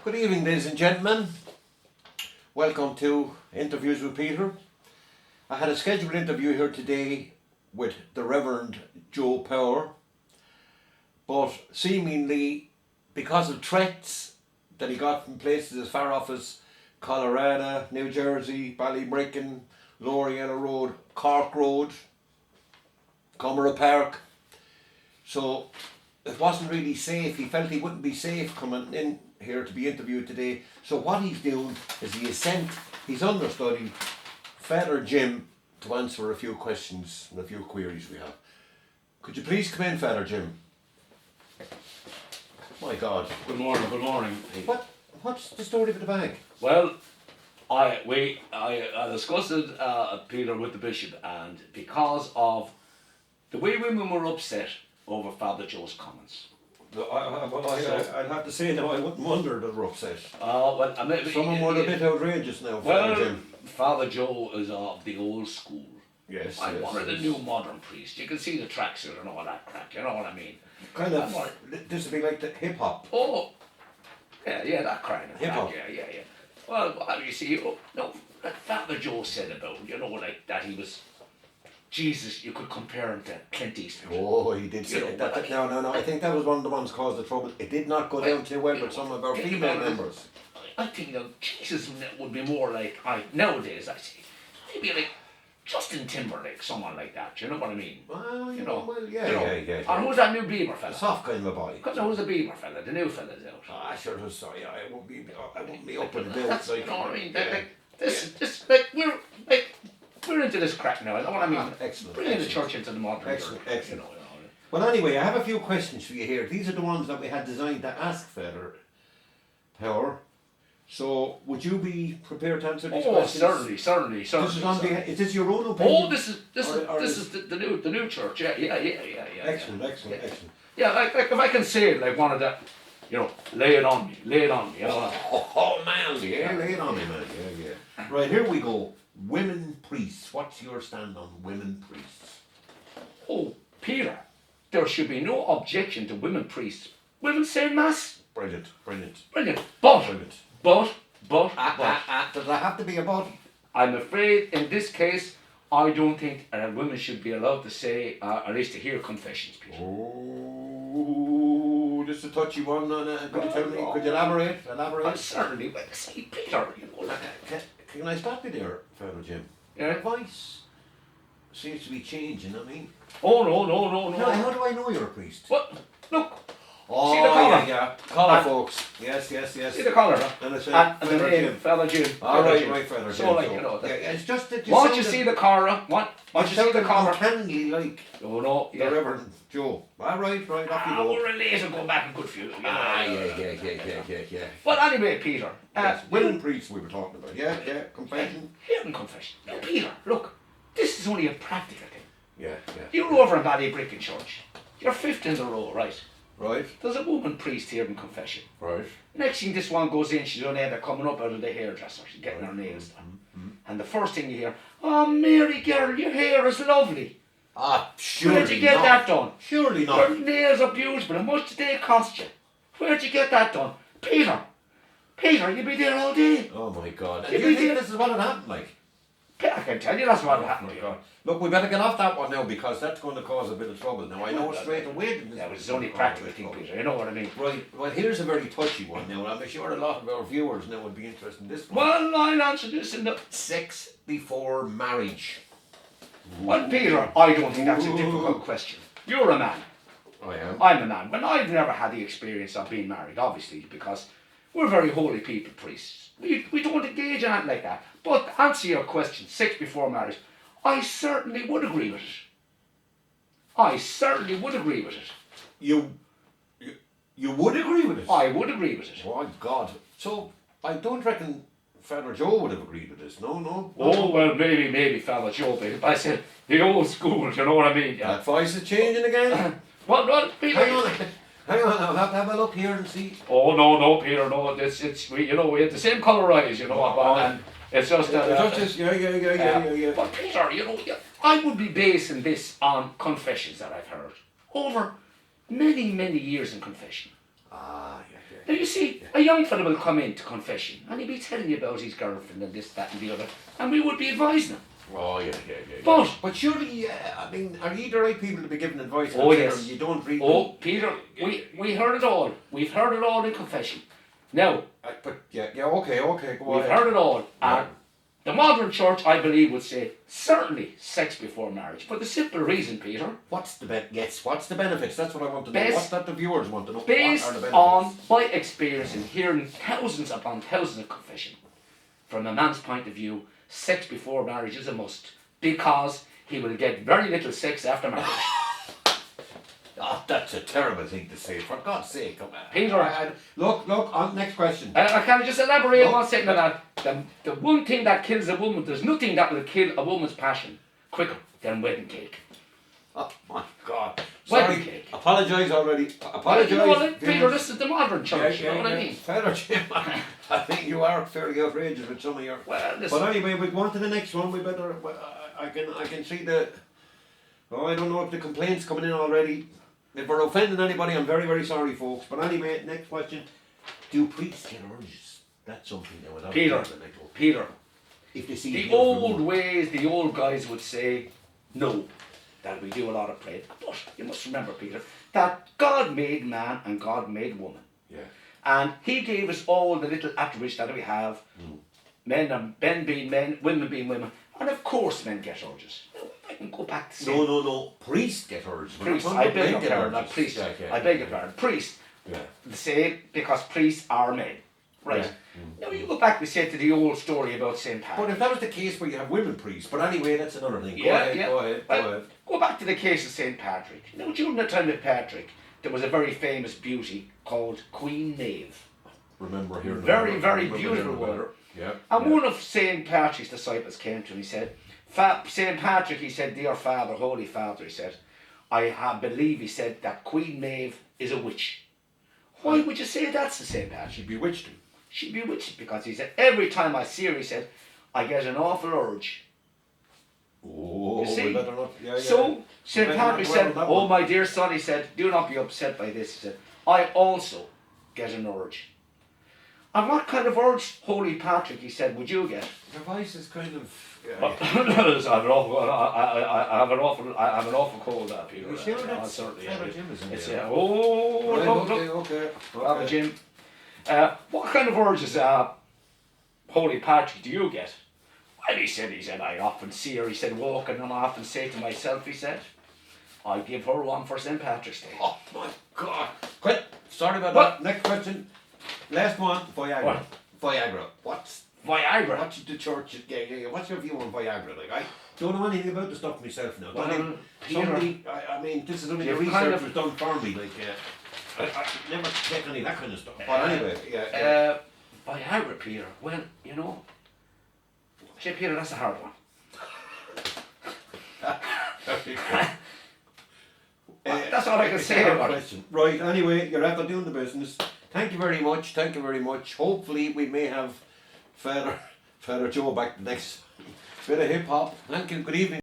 Good evening, ladies and gentlemen. Welcome to Interviews with Peter. I had a scheduled interview here today with the Reverend Joe Power, but seemingly because of threats that he got from places as far off as Colorado, New Jersey, Ballybricken, Lower Yellow Road, Cork Road, Cumberland Park, so it wasn't really safe. He felt he wouldn't be safe coming in here to be interviewed today. So what he's doing is he has sent his understudy, Father Jim, to answer a few questions and a few queries we have. Could you please come in, Father Jim? My God. Good morning. What's the story with the bag? Well, I discussed it, Peter, with the bishop, and because of the way women were upset over Father Joe's comments. I'd have to say, no, I wouldn't wonder that we're upset. Well, Someone were a bit outrageous now, Father Jim. Father Joe is of the old school. Yes. I'm one of the new modern priests. You can see the tracksuit and all that crap, you know what I mean? Kind of, this would be like the hip hop. Oh, yeah, that kind of Hip hop. Yeah. Well, you see, no, that Father Joe said about, like that he was Jesus. You could compare him to Clint Eastwood. Oh, he did say that. No. I think that was one of the ones caused the trouble. It did not go down too well with some of our female members. I think Jesus would be more like nowadays. I see, maybe like Justin Timberlake, someone like that. You know what I mean? Well, yeah. And who's that new Bieber fella? A soft kind of a boy. Who's the Bieber fella? The new fella's out. Ah, sure. Sorry, I won't be up in the bill. That's, you know what I mean? This we're into this crack now. You know what I mean? Excellent. Bringing the church into the modern world. Excellent. You know. Well, anyway, I have a few questions for you here. These are the ones that we had designed to ask Father Power. So, would you be prepared to answer these questions? Certainly. This is is this your own opinion? Oh, this is the new church. Yeah. Excellent. Yeah, like if I can say it, like one of the, lay it on me. You know. Oh man, yeah, lay it on me, man. Yeah. Right, here we go. Women priests. What's your stand on women priests? Oh, Peter, there should be no objection to women priests. Women say mass. Brilliant. But. Does there have to be a but? I'm afraid in this case, I don't think women should be allowed to say, or at least to hear confessions, Peter. Oh, this is a touchy one. Could you elaborate? Certainly. Well, see, Peter, Can I stop you there, Father Jim? Yeah? Your voice seems to be changing, I mean. Oh, no. How do I know you're a priest? What? Look. Oh, see the collar? Yeah. Collar, folks. Yes. See the collar, huh? And it's and the name, Father Jim. All right, Father Jim. So, it's just that once you see the collar, once you see the collar. Uncannily like the Reverend Joe. All right, off you go. We're related, go back and good for you. Yeah. But anyway, Peter. Women priests we were talking about. Yeah, confession. Hearing confession. Now, Peter, look, this is only a practical thing. Yeah. You're over in Ballybricken Church. You're fifth in the row, right? Right. There's a woman priest here in confession. Right. Next thing this one goes in, she's on there, they're coming up out of the hairdresser. She's getting her nails done. And the first thing you hear, "Oh, Mary girl, your hair is lovely." Surely Where'd you get that done? Surely not. Your nails are beautiful. How much did they cost you? Where'd you get that done? Peter, you'll be there all day. Oh my God. Do you think this is what it happened like? I can tell you that's what happened. Look, we better get off that one now because that's going to cause a bit of trouble. Now, I know straight away that was only practical thing, Peter. You know what I mean? Right. Well, here's a very touchy one now. I'm sure a lot of our viewers now would be interested in this one. Well, I'll answer this in the... Sex before marriage. Well, Peter, I don't think that's a difficult question. You're a man. I am. I'm a man. Well, I've never had the experience of being married, obviously, because we're very holy people, priests. We don't engage in anything like that. But to answer your question, sex before marriage, I certainly would agree with it. You would agree with it? I would agree with it. Oh, God. So, I don't reckon Father Joe would have agreed with this. No. Oh, well, maybe Father Joe, but I said the old school, you know what I mean? Yeah. That voice is changing again? Well, Peter. Hang on, I'll have a look here and see. Oh, no, Peter, no. We have the same colour eyes, and it's just yeah. But Peter, I would be basing this on confessions that I've heard over many years in confession. Yeah. Now you see, a young fella will come into confession and he'll be telling you about his girlfriend and this, that and the other, and we would be advising him. Oh, yeah. But surely, I mean, are you the right people to be giving advice? Oh, yes. You don't read. Oh, Peter, we heard it all. We've heard it all in confession. Now, Okay, go we've ahead. heard it all. Yeah. And the modern church, I believe, would say certainly sex before marriage, for the simple reason, Peter, What's the what's the benefits? That's what I want to know. Based- What's that the viewers want to know? based what are the benefits? on my experience in hearing thousands upon thousands of confession, from a man's point of view, sex before marriage is a must, because he will get very little sex after marriage. Oh, that's a terrible thing to say. For God's sake, come on. Peter. Look. On next question. I can just elaborate No. 1 second on that. The one thing that kills a woman, there's nothing that will kill a woman's passion quicker than wedding cake. Oh my God. Wedding Sorry. cake. Apologise already. Apologise. You know what, Peter, this is the modern church, you know what I mean? Fair Jim, I think you are fairly outrageous with some of your. Well, listen. But anyway, we go on to the next one. We better. Well, I can see the. Oh, I don't know if the complaints coming in already. If we're offending anybody, I'm very, very sorry, folks. But anyway, next question: do priests get urges? That's something that would. Peter, If they see the a beautiful old woman. ways, the old guys would say, no, that we do a lot of praying. But you must remember, Peter, that God made man and God made woman. Yeah. And he gave us all the little attributes that we have. Men being men, women being women. And of course men get urges. Now, I can go back to say... No. Priests get urges. We're not Priest, talking I about beg men your get pardon, urges. not priest. Yeah. I beg your pardon. Priest. Yeah. The same, because priests are men. Right. Yeah. Now you go back, we said, to the old story about St. But Patrick. if that was the case where you have women priests, but anyway, that's another thing. Go Yeah, ahead. yeah. Go ahead. Well, go back to the case of St. Patrick. Now, during the time of Patrick, there was a very famous beauty called Queen Maeve. Remember here. Very, very beautiful woman. Yeah. And one of St. Patrick's disciples came to him, he said, St. Patrick, he said, dear Father, Holy Father, he said, I believe, he said, that Queen Maeve is a witch. Why would you say that to St. Patrick? She bewitched him. She bewitched because he said, every time I see her, he said, I get an awful urge. Oh, You see? we better not. Yeah. So St. better Patrick not dwell said, on that oh one. my dear son, he said, do not be upset by this. He said, I also get an urge. And what kind of urge, Holy Patrick, he said, would you get? Your voice is kind of. I have an awful cold there, Peter. You sure I that's certainly Father have. Jim is in It's, there? oh, Right, look, okay. Father Jim. What kind of urges, Holy Patrick, do you get? Well, he said, I often see her, he said, walking, and I often say to myself, he said, I give her one for St. Patrick's Day. Oh my God! Quit. Sorry about What? that. Next question. Last one. Viagra. What? Viagra. What's Viagra. the church? Yeah. What's your view on Viagra? Like I don't know anything about the stuff myself now. Well, Somebody. I mean, this is only the you've research kind of- was done for me. Like I never take any of that kind of stuff. But anyway, yeah. Viagra, Peter. Well, you know, say, Peter, that's a hard one. That's all I can It's say a hard about it. question. Right, anyway, you're after doing the business. Thank you very much. Hopefully we may have Father Joe back the next bit of hip hop. Thank you. Good evening.